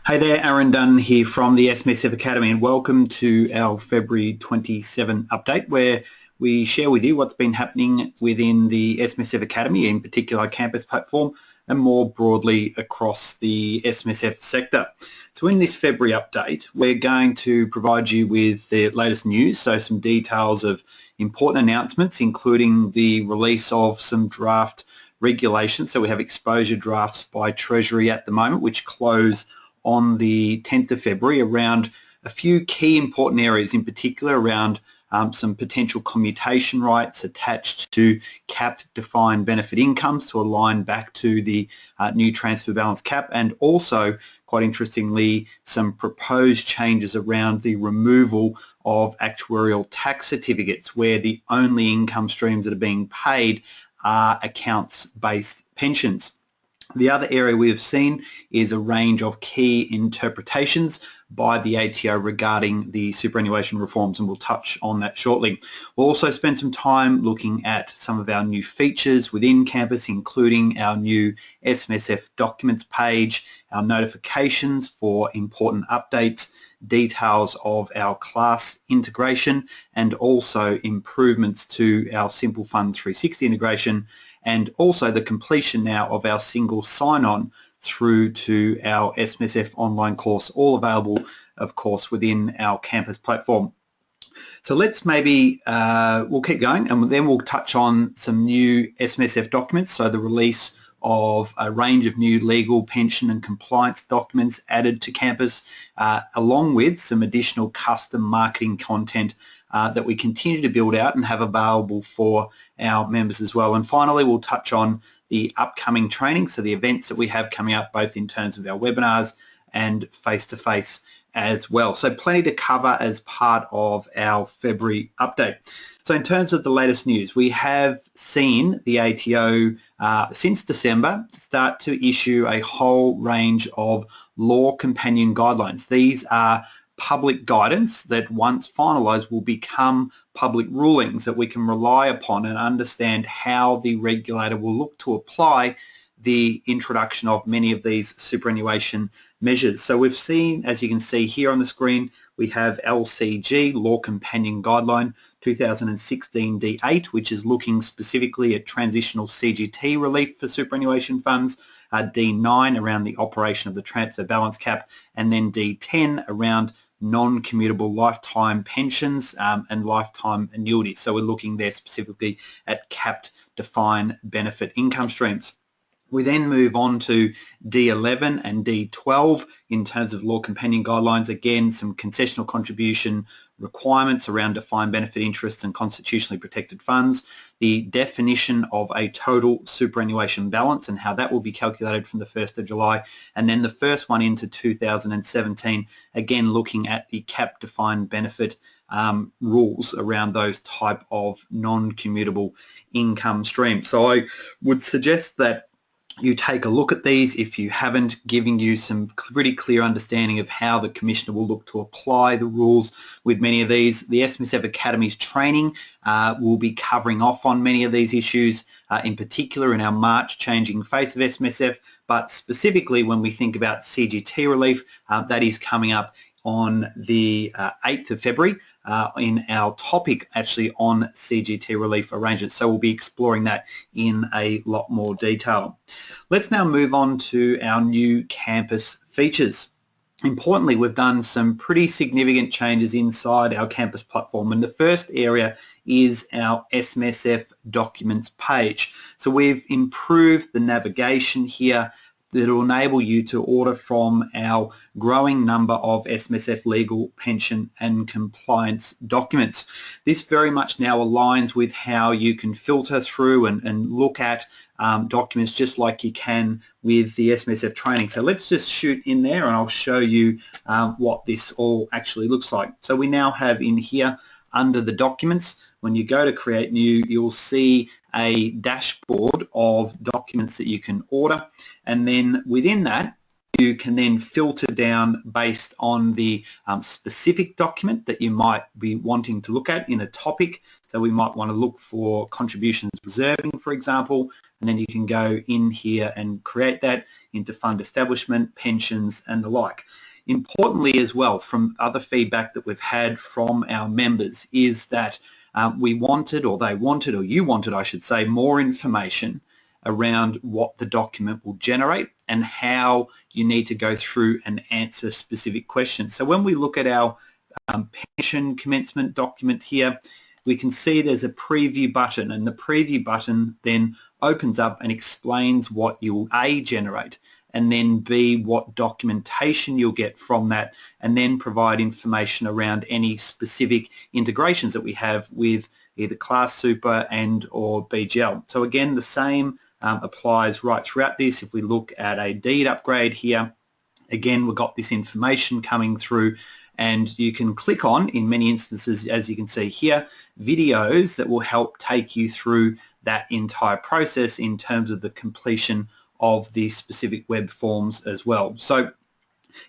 Hey there, Aaron Dunn here from the SMSF Academy, and welcome to our February 27 update where we share with you what's been happening within the SMSF Academy, in particular our campus platform, and more broadly across the SMSF sector. So in this February update, we're going to provide you with the latest news, so some details of important announcements, including the release of some draft regulations. So we have exposure drafts by Treasury at the moment, which close on the 10th of February around a few key important areas, in particular around some potential commutation rights attached to capped defined benefit incomes to align back to the new transfer balance cap, and also, quite interestingly, some proposed changes around the removal of actuarial tax certificates where the only income streams that are being paid are accounts-based pensions. The other area we have seen is a range of key interpretations by the ATO regarding the superannuation reforms, and we'll touch on that shortly. We'll also spend some time looking at some of our new features within campus, including our new SMSF documents page, our notifications for important updates, details of our class integration, and also improvements to our Simple Fund 360 integration, and also the completion now of our single sign-on through to our SMSF online course, all available, of course, within our campus platform. So let's maybe, we'll keep going, and then we'll touch on some new SMSF documents, so the release of a range of new legal, pension and compliance documents added to campus, along with some additional custom marketing content that we continue to build out and have available for our members as well. And finally, we'll touch on the upcoming training, so the events that we have coming up, both in terms of our webinars and face-to-face as well. So plenty to cover as part of our February update. So in terms of the latest news, we have seen the ATO since December start to issue a whole range of law companion guidelines. These are public guidance that, once finalised, will become public rulings that we can rely upon and understand how the regulator will look to apply the introduction of many of these superannuation measures. So we've seen, as you can see here on the screen, we have LCG, Law Companion Guideline 2016 D8, which is looking specifically at transitional CGT relief for superannuation funds, D9 around the operation of the transfer balance cap, and then D10 around non-commutable lifetime pensions and lifetime annuities. So we're looking there specifically at capped defined benefit income streams. We then move on to D11 and D12 in terms of law companion guidelines. Again, some concessional contribution requirements around defined benefit interests and constitutionally protected funds, the definition of a total superannuation balance and how that will be calculated from the 1st of July, and then the first one into 2017, again looking at the cap defined benefit rules around those type of non-commutable income streams. So I would suggest that you take a look at these if you haven't, giving you some pretty clear understanding of how the Commissioner will look to apply the rules with many of these. The SMSF Academy's training will be covering off on many of these issues, in particular in our March Changing Face of SMSF, but specifically when we think about CGT relief, that is coming up on the 8th of February in our topic actually on CGT relief arrangements. So we'll be exploring that in a lot more detail. Let's now move on to our new campus features. Importantly, we've done some pretty significant changes inside our campus platform, and the first area is our SMSF documents page. So we've improved the navigation here that will enable you to order from our growing number of SMSF legal, pension and compliance documents. This very much now aligns with how you can filter through and look at documents just like you can with the SMSF training. So let's just shoot in there and I'll show you what this all actually looks like. So we now have in here under the documents, when you go to create new, you'll see a dashboard of documents that you can order, and then within that you can then filter down based on the specific document that you might be wanting to look at in a topic. So we might want to look for contributions reserving, for example, and then you can go in here and create that into fund establishment, pensions, and the like. Importantly as well, from other feedback that we've had from our members, is that we wanted, or they wanted, or you wanted, I should say, more information around what the document will generate and how you need to go through and answer specific questions. So when we look at our pension commencement document here, we can see there's a preview button, and the preview button then opens up and explains what you'll A, generate, and then B, what documentation you'll get from that, and then provide information around any specific integrations that we have with either Class Super and or BGL. So again, the same applies right throughout this. If we look at a deed upgrade here, again, we've got this information coming through, and you can click on, in many instances, as you can see here, videos that will help take you through that entire process in terms of the completion of the specific web forms as well. So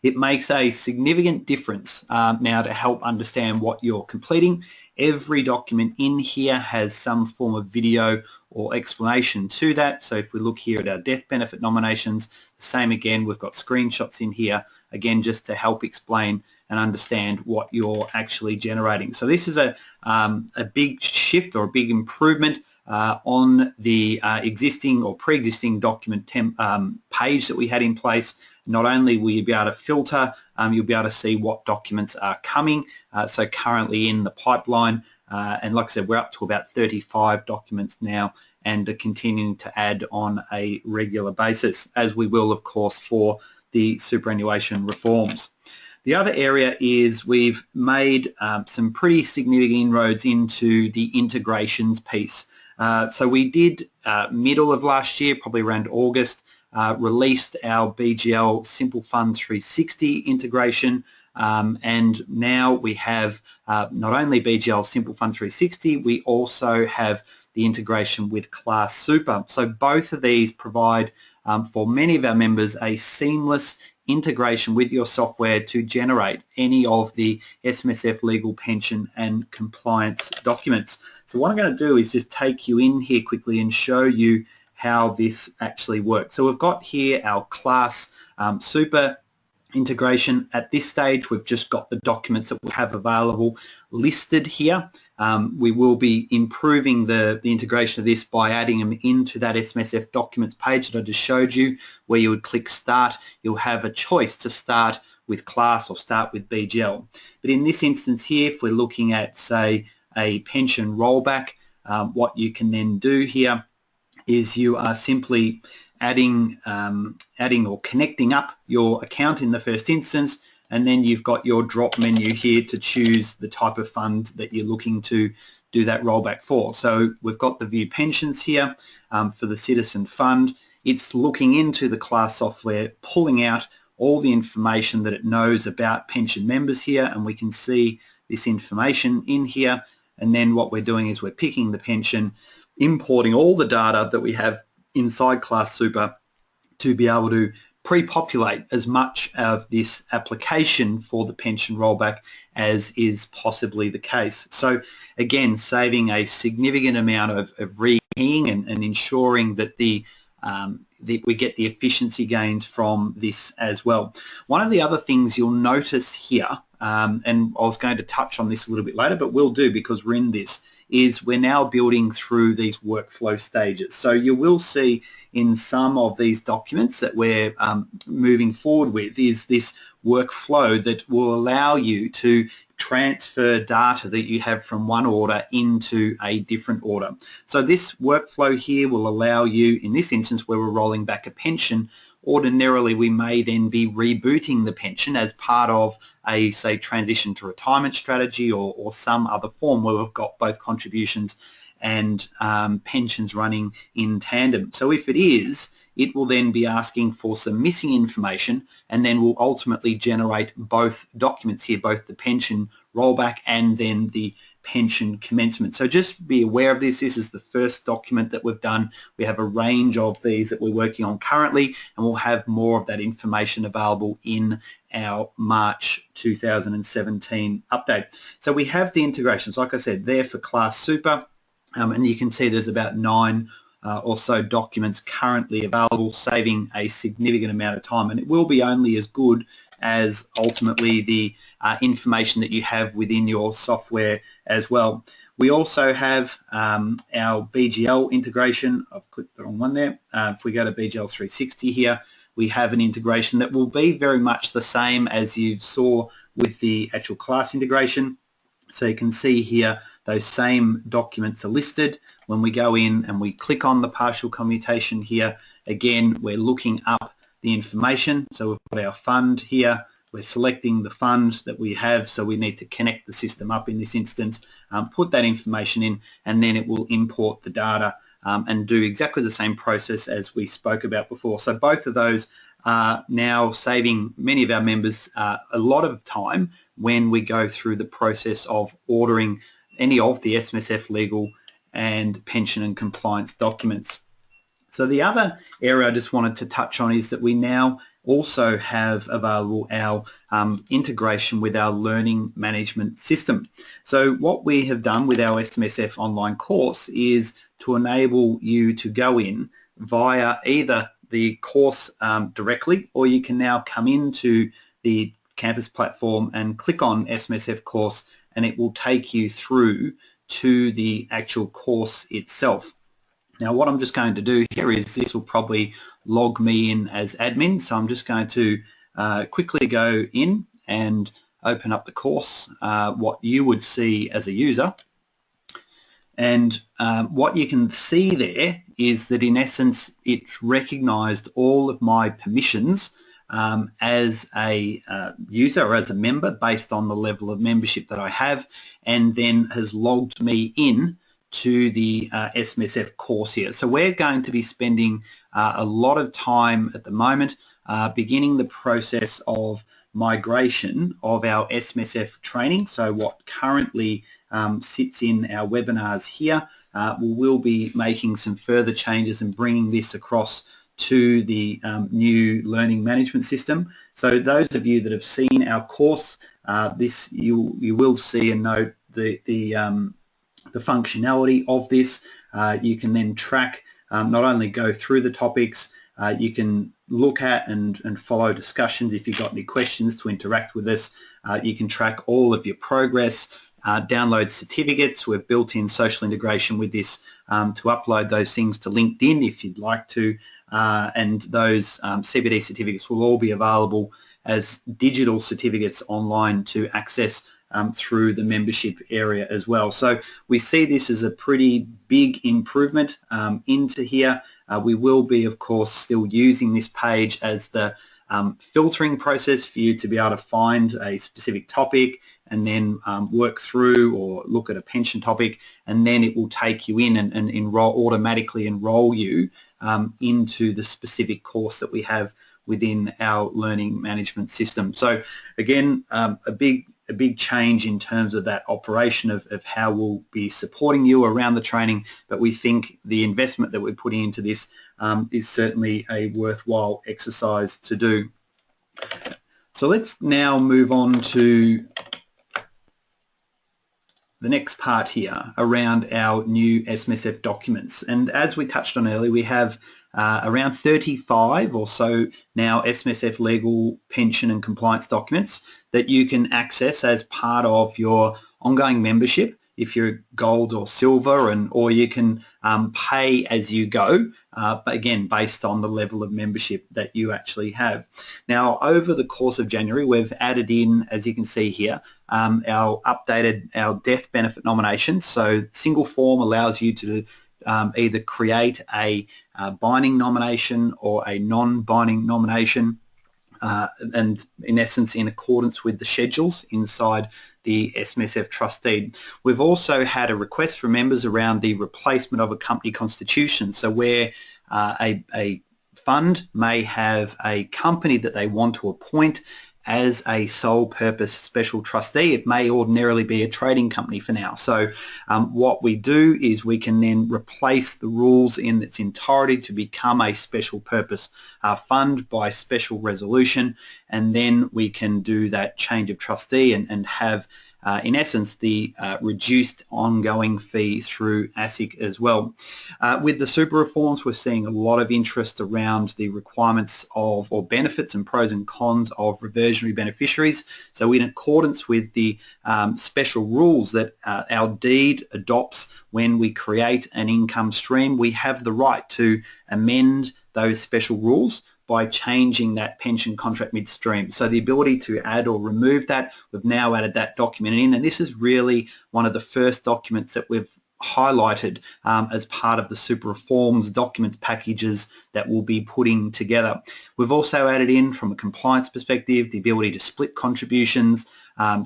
it makes a significant difference now to help understand what you're completing. Every document in here has some form of video or explanation to that. So if we look here at our death benefit nominations, the same again, we've got screenshots in here, again, just to help explain and understand what you're actually generating. So this is a big shift or a big improvement on the existing or pre-existing document page that we had in place. Not only will you be able to filter, you'll be able to see what documents are coming, so currently in the pipeline, and like I said, we're up to about 35 documents now and are continuing to add on a regular basis, as we will, of course, for the superannuation reforms. The other area is we've made some pretty significant inroads into the integrations piece. So we did, middle of last year, probably around August, released our BGL Simple Fund 360 integration, and now we have not only BGL Simple Fund 360, we also have the integration with Class Super. So both of these provide for many of our members a seamless integration with your software to generate any of the SMSF legal, pension and compliance documents. So what I'm going to do is just take you in here quickly and show you how this actually works. So we've got here our Class Super integration. At this stage, we've just got the documents that we have available listed here. We will be improving the integration of this by adding them into that SMSF documents page that I just showed you, where you would click Start. You'll have a choice to start with Class or start with BGL. But in this instance here, if we're looking at, say, a pension rollback, what you can then do here is you are simply adding or connecting up your account in the first instance, and then you've got your drop menu here to choose the type of fund that you're looking to do that rollback for. So we've got the View Pensions here for the Citizen Fund. It's looking into the Class software, pulling out all the information that it knows about pension members here, and we can see this information in here. And then what we're doing is we're picking the pension, importing all the data that we have inside Class Super to be able to pre-populate as much of this application for the pension rollback as is possibly the case. So again, saving a significant amount of rekeying and ensuring that we get the efficiency gains from this as well. One of the other things you'll notice here, and I was going to touch on this a little bit later, but we'll do because we're in this, is we're now building through these workflow stages. So you will see in some of these documents that we're moving forward with is this workflow that will allow you to transfer data that you have from one order into a different order. So this workflow here will allow you, in this instance where we're rolling back a pension, ordinarily we may then be rebooting the pension as part of a, say, transition to retirement strategy or some other form where we've got both contributions and pensions running in tandem. So if it is, it will then be asking for some missing information, and then will ultimately generate both documents here, both the pension rollback and then the pension commencement. So just be aware of this. This is the first document that we've done. We have a range of these that we're working on currently, and we'll have more of that information available in our March 2017 update. So we have the integrations, like I said, there for Class Super, and you can see there's about 9 or so documents currently available, saving a significant amount of time, and it will be only as good as ultimately the information that you have within your software as well. We also have our BGL integration. I've clicked the wrong one there. If we go to BGL 360 here, we have an integration that will be very much the same as you saw with the actual class integration. So you can see here those same documents are listed. When we go in and we click on the partial commutation here, again, we're looking up the information. So we've got our fund here. We're selecting the funds that we have, so we need to connect the system up in this instance, put that information in, and then it will import the data and do exactly the same process as we spoke about before. So both of those are now saving many of our members a lot of time when we go through the process of ordering any of the SMSF legal and pension and compliance documents. So the other area I just wanted to touch on is that we now also have available our integration with our learning management system. So what we have done with our SMSF online course is to enable you to go in via either the course directly, or you can now come into the campus platform and click on SMSF course, and it will take you through to the actual course itself. Now what I'm just going to do here is this will probably log me in as admin, so I'm just going to quickly go in and open up the course, what you would see as a user. And what you can see there is that in essence it's recognised all of my permissions as a user or as a member based on the level of membership that I have, and then has logged me in to the SMSF course here. So we're going to be spending a lot of time at the moment beginning the process of migration of our SMSF training. So what currently sits in our webinars here, we'll be making some further changes and bringing this across to the new learning management system. So those of you that have seen our course, this you will see and note the functionality of this. You can then track, not only go through the topics, you can look at and follow discussions if you've got any questions to interact with us. You can track all of your progress, download certificates. We've built in social integration with this to upload those things to LinkedIn if you'd like to, and those CPD certificates will all be available as digital certificates online to access through the membership area as well. So we see this as a pretty big improvement into here. We will be, of course, still using this page as the filtering process for you to be able to find a specific topic and then work through or look at a pension topic, and then it will take you in and automatically enroll you into the specific course that we have within our learning management system. So again, a big change in terms of that operation of how we'll be supporting you around the training, but we think the investment that we're putting into this is certainly a worthwhile exercise to do. So let's now move on to the next part here around our new SMSF documents. And as we touched on earlier, we have around 35 or so now SMSF legal, pension and compliance documents that you can access as part of your ongoing membership if you're gold or silver, or you can pay as you go, but again based on the level of membership that you actually have. Now over the course of January we've added in, as you can see here, our death benefit nominations. So single form allows you to either create a binding nomination or a non-binding nomination, and in essence in accordance with the schedules inside the SMSF trust deed. We've also had a request from members around the replacement of a company constitution. So where a fund may have a company that they want to appoint as a sole purpose special trustee. It may ordinarily be a trading company for now. So what we do is we can then replace the rules in its entirety to become a special purpose fund by special resolution, and then we can do that change of trustee and have in essence the reduced ongoing fee through ASIC as well. With the super reforms, we're seeing a lot of interest around the requirements of or benefits and pros and cons of reversionary beneficiaries. So in accordance with the special rules that our deed adopts when we create an income stream, we have the right to amend those special rules by changing that pension contract midstream. So the ability to add or remove that, we've now added that document in, and this is really one of the first documents that we've highlighted as part of the super reforms documents packages that we'll be putting together. We've also added in, from a compliance perspective, the ability to split contributions,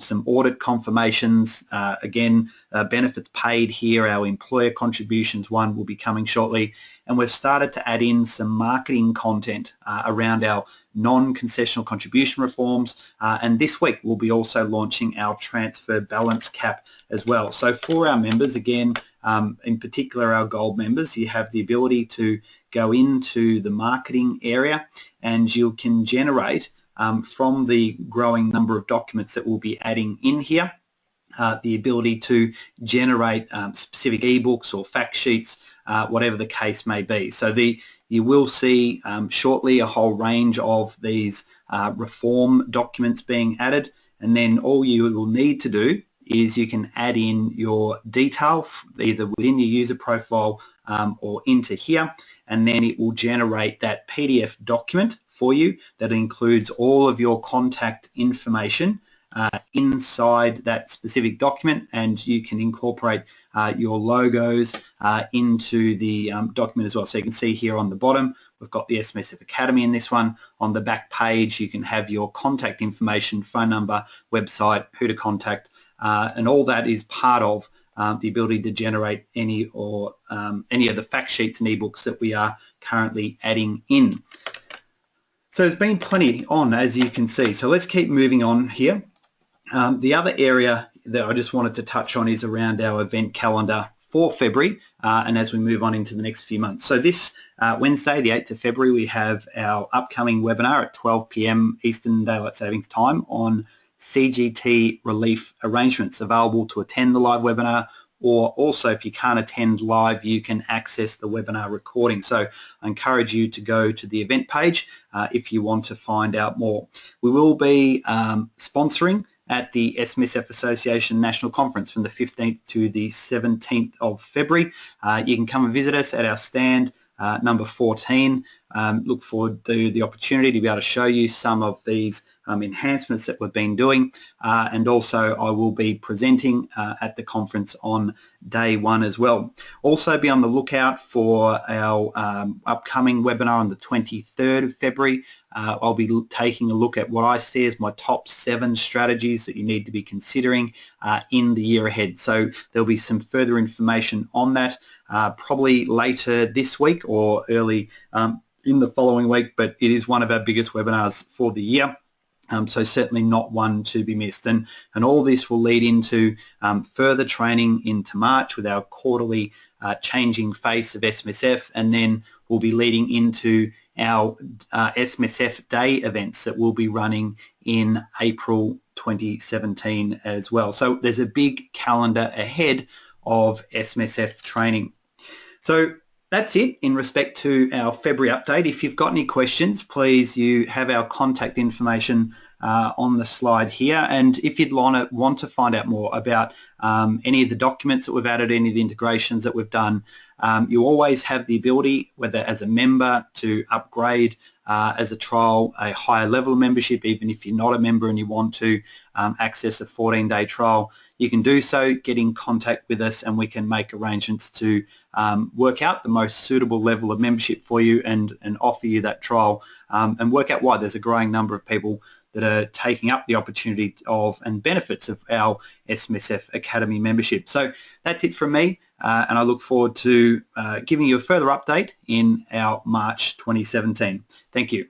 some audit confirmations, again, benefits paid here, our employer contributions one will be coming shortly, and we've started to add in some marketing content around our non-concessional contribution reforms, and this week we'll be also launching our transfer balance cap as well. So for our members, again, in particular our gold members, you have the ability to go into the marketing area and you can generate from the growing number of documents that we'll be adding in here, the ability to generate specific ebooks or fact sheets, whatever the case may be. So you will see shortly a whole range of these reform documents being added, and then all you will need to do is you can add in your detail either within your user profile or into here, and then it will generate that PDF document for you that includes all of your contact information inside that specific document, and you can incorporate your logos into the document as well. So you can see here on the bottom we've got the SMSF Academy in this one. On the back page you can have your contact information, phone number, website, who to contact, and all that is part of the ability to generate any of the fact sheets and ebooks that we are currently adding in. So there's been plenty on, as you can see. So let's keep moving on here. The other area that I just wanted to touch on is around our event calendar for February and as we move on into the next few months. So this Wednesday, the 8th of February, we have our upcoming webinar at 12 p.m. Eastern Daylight Savings Time on CGT relief arrangements. Available to attend the live webinar, or also if you can't attend live, you can access the webinar recording. So I encourage you to go to the event page if you want to find out more. We will be sponsoring at the SMSF Association National Conference from the 15th to the 17th of February. You can come and visit us at our stand number 14. Look forward to the opportunity to be able to show you some of these enhancements that we've been doing, and also I will be presenting at the conference on day one as well. Also be on the lookout for our upcoming webinar on the 23rd of February. I'll be taking a look at what I see as my top 7 strategies that you need to be considering in the year ahead. So there'll be some further information on that probably later this week or early in the following week, but it is one of our biggest webinars for the year. So certainly not one to be missed. And all this will lead into further training into March with our quarterly changing face of SMSF, and then we'll be leading into our SMSF Day events that we'll be running in April 2017 as well. So there's a big calendar ahead of SMSF training. So that's it in respect to our February update. If you've got any questions, please, you have our contact information on the slide here, and if you'd want to find out more about any of the documents that we've added, any of the integrations that we've done, you always have the ability, whether as a member, to upgrade as a trial a higher level of membership. Even if you're not a member and you want to access a 14-day trial, you can do so. Get in contact with us and we can make arrangements to work out the most suitable level of membership for you and offer you that trial, and work out why there's a growing number of people that are taking up the opportunity of and benefits of our SMSF Academy membership. So that's it from me, and I look forward to giving you a further update in our March 2017. Thank you.